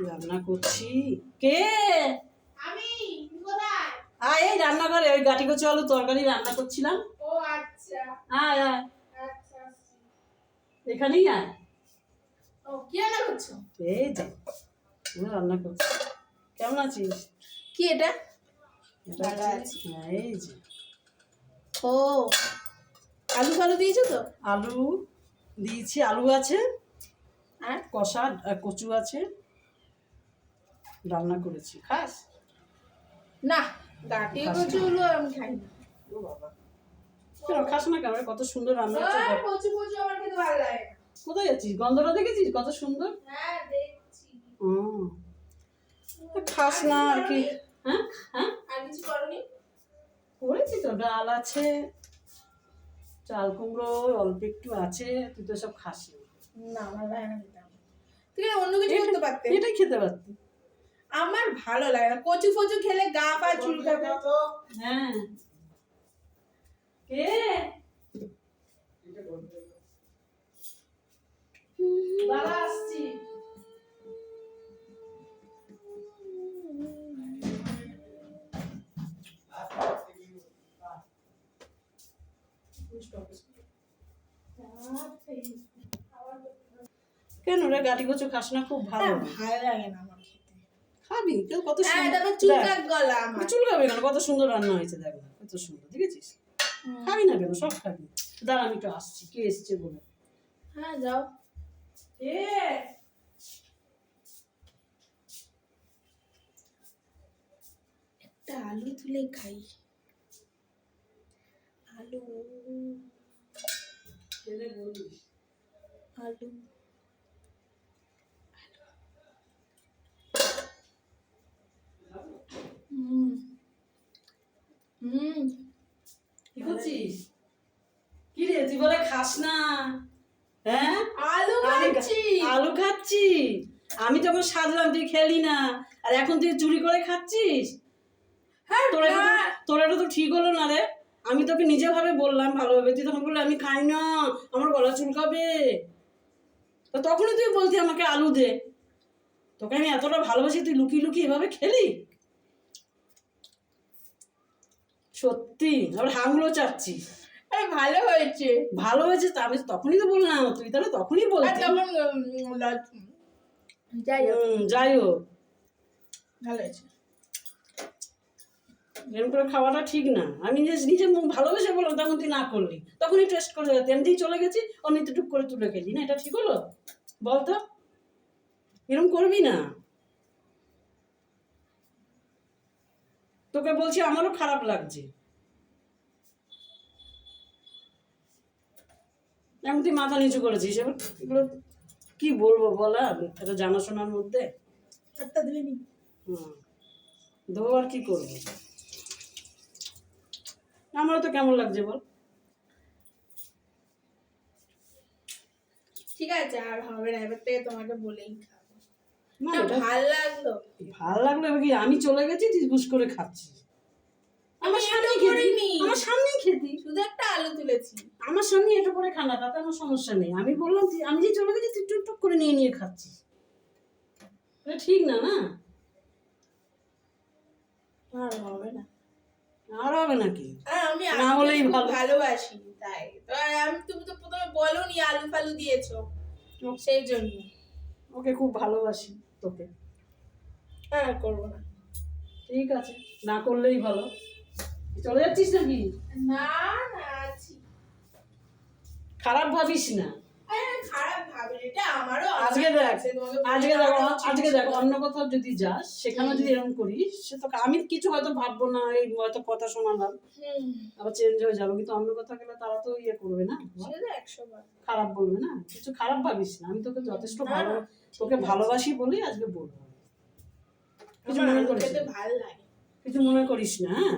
রান্না করছি। কে? আমি। কোথায়? এই রান্নাঘরে ওই গাটি কচু আলু তরকারি রান্না করছিলাম। ও আচ্ছা। আয় আয়, আচ্ছা। এখানেই আয়। ও কি রান্না করছো? এই যে আমি রান্না করছি। কেমন আছিস? কি এটা? ভালো আছি। এই যে ও আলু ফালু দিয়েছো তো? আলু দিয়েছি, আলু আছে আর কষা কচু আছে, রান্না করেছি। খাস? না, গাটি কচুগুলো আমি খাই না। ও বাবা, কেন খাস না কেন? কত সুন্দর রান্না হচ্ছে। কচু কচু আমার খেতে ভালো লাগে না। কোথায় যাচ্ছিস? গন্ধটা দেখেছিস কত সুন্দর? হ্যাঁ দেখছি। খাস না আর কি। হ্যাঁ হ্যাঁ, আর কিছু করনি? করেছি তো, ডাল আছে, চাল কুমড়ো অল্প একটু আছে। তুই তো সব খাস না। না আমার লাগে না খেতে। তুই অন্য কিছু করতে পারতে। এটাই খেতে পারতি। আমার ভালো লাগে না, কচু ফচু খেলে গা পা চুলকাবে। হ্যাঁ, কে? দাঁড়া আসছি। কেন রে গাটি কচু খাস না? খুব ভালো। ভালো লাগে না আমার খেতে। খাবি তো, কত হ্যাঁ সুন্দর। তবে চুলকাক গলা আমার। চুলকাবে কেন? কত সুন্দর রান্না হয়েছে, দেখ না কত সুন্দর, দেখেছিস? খাবি না কেন? সব খাবি। দাঁড়া আমি একটু আসছি, কে এসছে বলে। হ্যাঁ যাও। কে? একটা আলু তুলে খাই। আলু কেনে বলিস? আলু হুম হুম কি করছিস? কি রে তুই বলে খাস না? হ্যাঁ, আলু খাচ্ছি। আলু খাচ্ছি। আমি তখন সাজলাম, তুই খেলি না, আর এখন তুই চুরি করে খাচ্ছিস। হ্যাঁ তোর এটা তো ঠিক হলো না রে। আমি তোকে নিজে ভাবে বললাম ভালোভাবে, তুই তখন বললে আমি খাই না, আমার গলা চুলকাবে। তো তখনই তুই বলতি আমাকে আলু দে। তোকে আমি এতটা ভালোবাসি, তুই লুকিয়ে লুকিয়ে এভাবে খেলি? সত্যি আবার হাঙুলো চাচ্ছিস। ভালো হয়েছে। ভালো হয়েছে তো, আমি তখনই তো বললাম, তুই তাহলে তখনই বলতি। তখন যাই হোক, ভালো হয়েছে। এরকম করে খাওয়াটা ঠিক না। আমি নিজে মুখ ভালোবেসে বললাম, তখন তুই না করলি, তখনই টেস্ট করে যেতে এমনিই চলে গেছি, অমনিতে টুক করে তুলে খেলি না। এটা ঠিক হলো? বলতো, এরকম করবি না। তোকে বলছি, আমারও খারাপ লাগছে। এখন তুই মাথা নিচু করেছিস, এবার এগুলো কি বলবো বলা, এটা জানাশোনার মধ্যে। একটা দিলে নি। দেবো আর কি করবো? আমারও তো কেমন লাগছে বল। ঠিক আছে আর হবে না, এবার থেকে তোমাকে বলেই খাবো। না, না এটা ভালো লাগলো। ভালো লাগলো এবার কি? আমি চলে গেছি, তুই বুঝ করে খাচ্ছিস। আমার সামনে খেতি, আমার সামনেই খেতি। শুধু একটা আলু তুলেছি। আমার সামনে এটা করে খানা, তাতে আমার সমস্যা নেই। আমি বললাম আমি যে চলে গেছি, তুই টুকটুক করে নিয়ে নিয়ে খাচ্ছিস। এটা ঠিক না, না? আর হবে না। আর হবে নাকি? আমি না হলেই ভালো। ভালোবাসি তাই তো। তুমি তো প্রথমে বলোনি আলু ফালু দিয়েছো, সেই জন্য। ওকে খুব ভালোবাসি তোকে। আর করবো না। ঠিক আছে, না করলেই ভালো। চলে যাচ্ছিস নাকি? না না আছি। খারাপ ভাবিস না। খারাপ ভাবে এটা আমারও। আজকে দেখ অন্য কোথাও যদি যাস, সেখানে যদি এরকম করিস, সে তোকে আমি কিছু হয়তো ভাববো না, এই হয়তো কথা শোনালাম, আবার চেঞ্জ হয়ে যাবে। কিন্তু অন্য কোথাও গেলে তারা তো ইয়ে করবে না, খারাপ বলবে না। কিছু খারাপ ভাবিস না। আমি তোকে যথেষ্ট ভালো, তোকে ভালোবাসি বলেই আজকে বলবো। কিছু মনে করিস না, কিছু মনে করিস না। হ্যাঁ